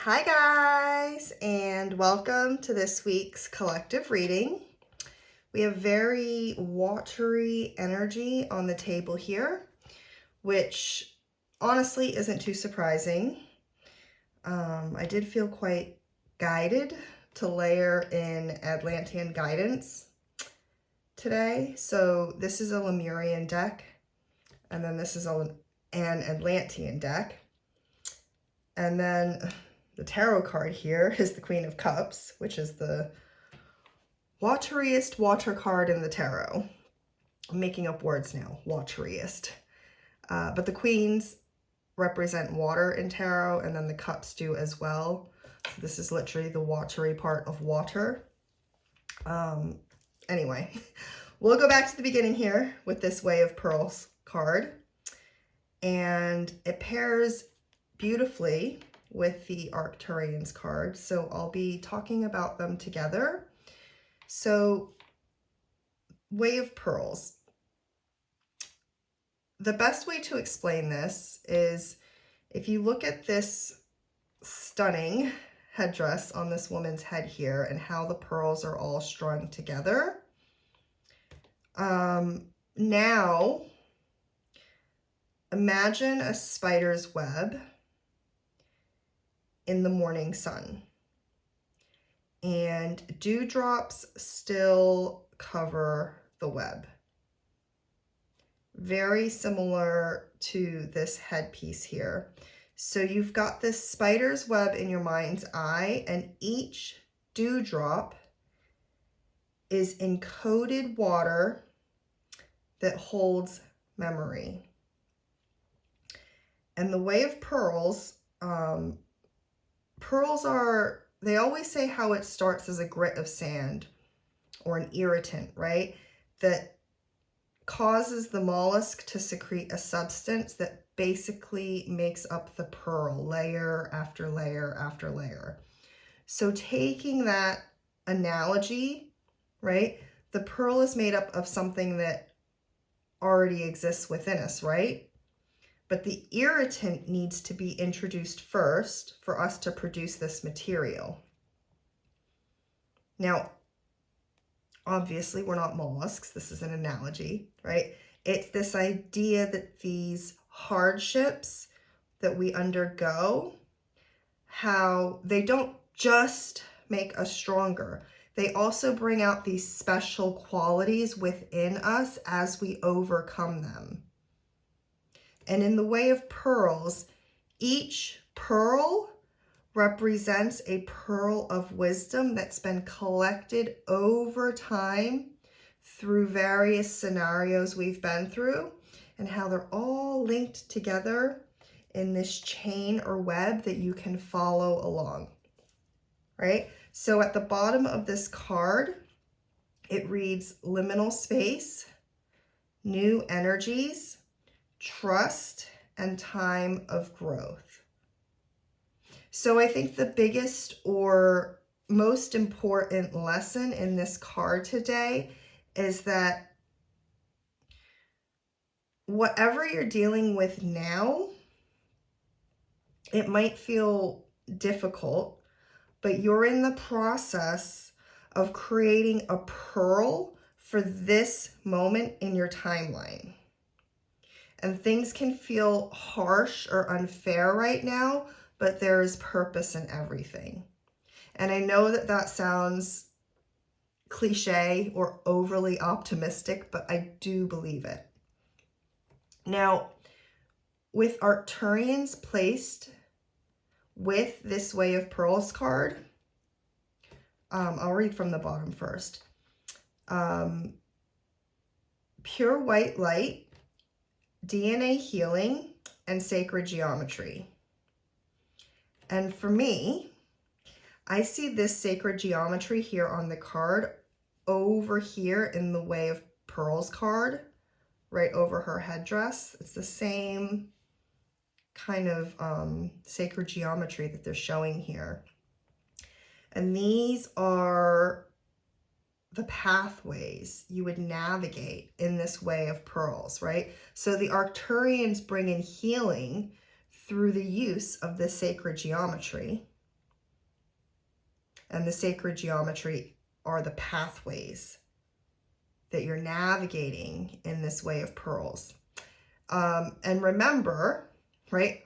Hi guys, and welcome to this week's collective reading. We have very watery energy on the table here, which honestly isn't too surprising. I did feel quite guided to layer in Atlantean guidance today. So this is a Lemurian deck, and then this is an Atlantean deck. And then the tarot card here is the Queen of Cups, which is the wateriest water card in the tarot. I'm making up words now, wateriest. But the queens represent water in tarot, and then the cups do as well. So this is literally the watery part of water. Anyway, we'll go back to the beginning here with this Way of Pearls card. And it pairs beautifully with the Arcturians card. So I'll be talking about them together. So Way of Pearls. The best way to explain this is if you look at this stunning headdress on this woman's head here and how the pearls are all strung together. Now, imagine a spider's web in the morning sun, and dewdrops still cover the web. Very similar to this headpiece here. So you've got this spider's web in your mind's eye, and each dewdrop is encoded water that holds memory. And the Way of Pearls, pearls are, they always say how it starts as a grit of sand or an irritant, right? That causes the mollusk to secrete a substance that basically makes up the pearl, layer after layer after layer. So taking that analogy, right? The pearl is made up of something that already exists within us, right? But the irritant needs to be introduced first for us to produce this material. Now, obviously, we're not mollusks. This is an analogy, right? It's this idea that these hardships that we undergo, how they don't just make us stronger. They also bring out these special qualities within us as we overcome them. And in the Way of Pearls, each pearl represents a pearl of wisdom that's been collected over time through various scenarios we've been through, and how they're all linked together in this chain or web that you can follow along, right? So at the bottom of this card, it reads liminal space, new energies, trust, and time of growth. So I think the biggest or most important lesson in this card today is that whatever you're dealing with now, it might feel difficult, but you're in the process of creating a pearl for this moment in your timeline. And things can feel harsh or unfair right now, but there is purpose in everything. And I know that that sounds cliche or overly optimistic, but I do believe it. Now, with Arcturians placed with this Way of Pearls card, I'll read from the bottom first. Pure white light, DNA healing, and sacred geometry. And for me, I see this sacred geometry here on the card over here in the Way of Pearls card, right over her headdress. It's the same kind of sacred geometry that they're showing here. And these are the pathways you would navigate in this Way of Pearls, right? So the Arcturians bring in healing through the use of this sacred geometry. And the sacred geometry are the pathways that you're navigating in this way of pearls. And remember, right,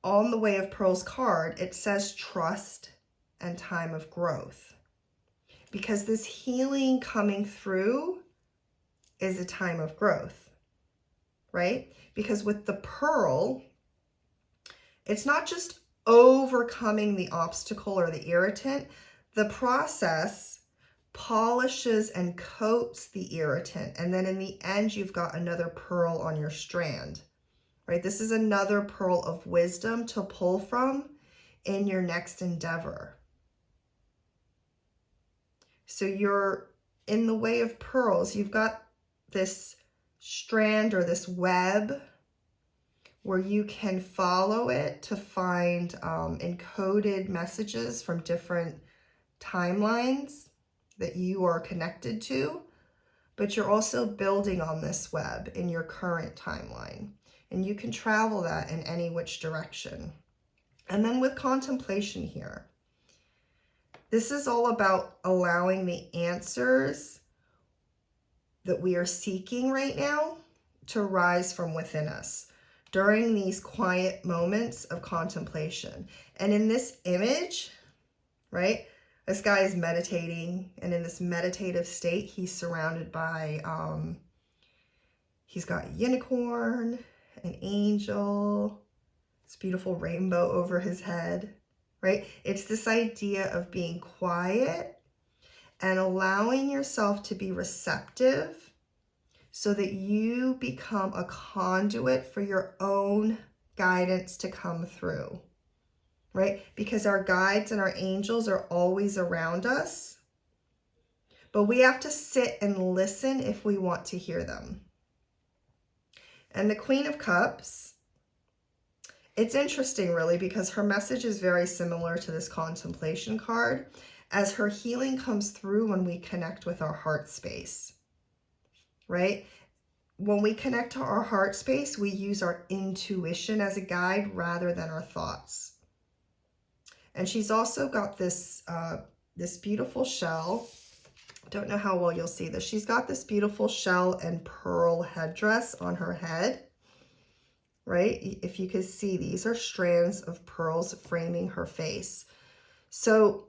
on the Way of Pearls card, it says trust and time of growth. Because this healing coming through is a time of growth, right? Because with the pearl, it's not just overcoming the obstacle or the irritant. The process polishes and coats the irritant. And then in the end, you've got another pearl on your strand, right? This is another pearl of wisdom to pull from in your next endeavor. So you're in the Way of Pearls, you've got this strand or this web where you can follow it to find encoded messages from different timelines that you are connected to, but you're also building on this web in your current timeline, and you can travel that in any which direction. And then with contemplation here, this is all about allowing the answers that we are seeking right now to rise from within us during these quiet moments of contemplation. And in this image, right, this guy is meditating, and in this meditative state, he's surrounded by, he's got a unicorn, an angel, this beautiful rainbow over his head, right? It's this idea of being quiet and allowing yourself to be receptive so that you become a conduit for your own guidance to come through, right? Because our guides and our angels are always around us, but we have to sit and listen if we want to hear them. And the Queen of Cups, it's interesting really because her message is very similar to this contemplation card, as her healing comes through when we connect with our heart space, right? When we connect to our heart space, we use our intuition as a guide rather than our thoughts. And she's also got this, this beautiful shell. Don't know how well you'll see this. She's got this beautiful shell and pearl headdress on her head, right? If you could see, these are strands of pearls framing her face. So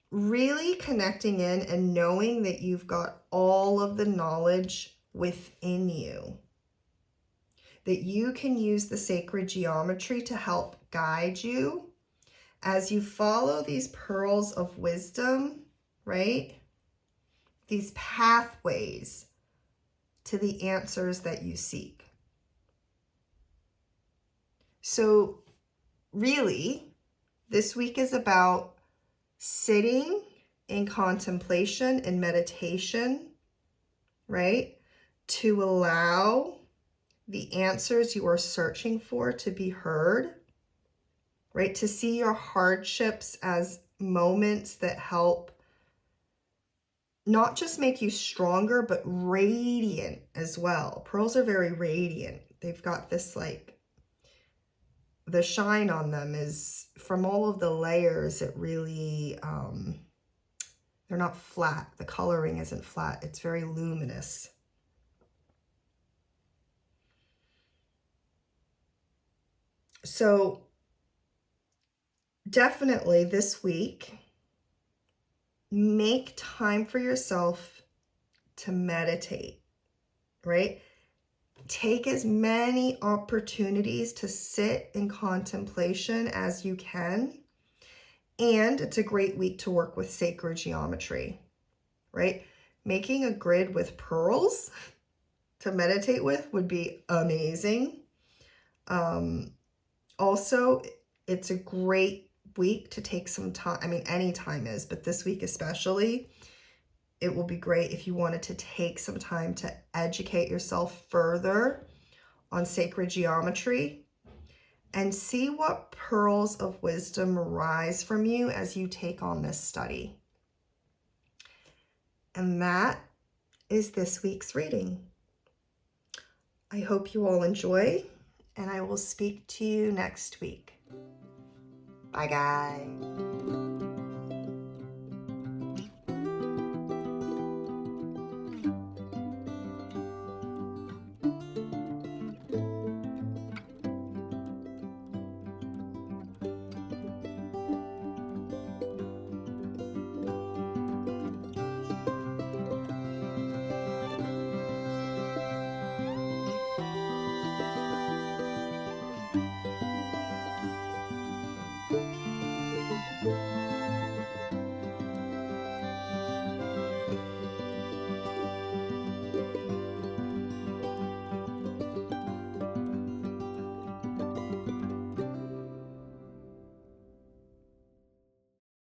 really connecting in and knowing that you've got all of the knowledge within you, that you can use the sacred geometry to help guide you as you follow these pearls of wisdom, right? These pathways to the answers that you seek. So really, this week is about sitting in contemplation and meditation, right? To allow the answers you are searching for to be heard, right? To see your hardships as moments that help not just make you stronger, but radiant as well. Pearls are very radiant. They've got this like, the shine on them is from all of the layers. It really, they're not flat. The coloring isn't flat. It's very luminous. So definitely this week, make time for yourself to meditate, right? Take as many opportunities to sit in contemplation as you can. And it's a great week to work with sacred geometry, right? Making a grid with pearls to meditate with would be amazing. Also, it's a great week to take some time. I mean, any time is, but this week especially, it will be great if you wanted to take some time to educate yourself further on sacred geometry and see what pearls of wisdom rise from you as you take on this study. And that is this week's reading. I hope you all enjoy, and I will speak to you next week. Bye, guys.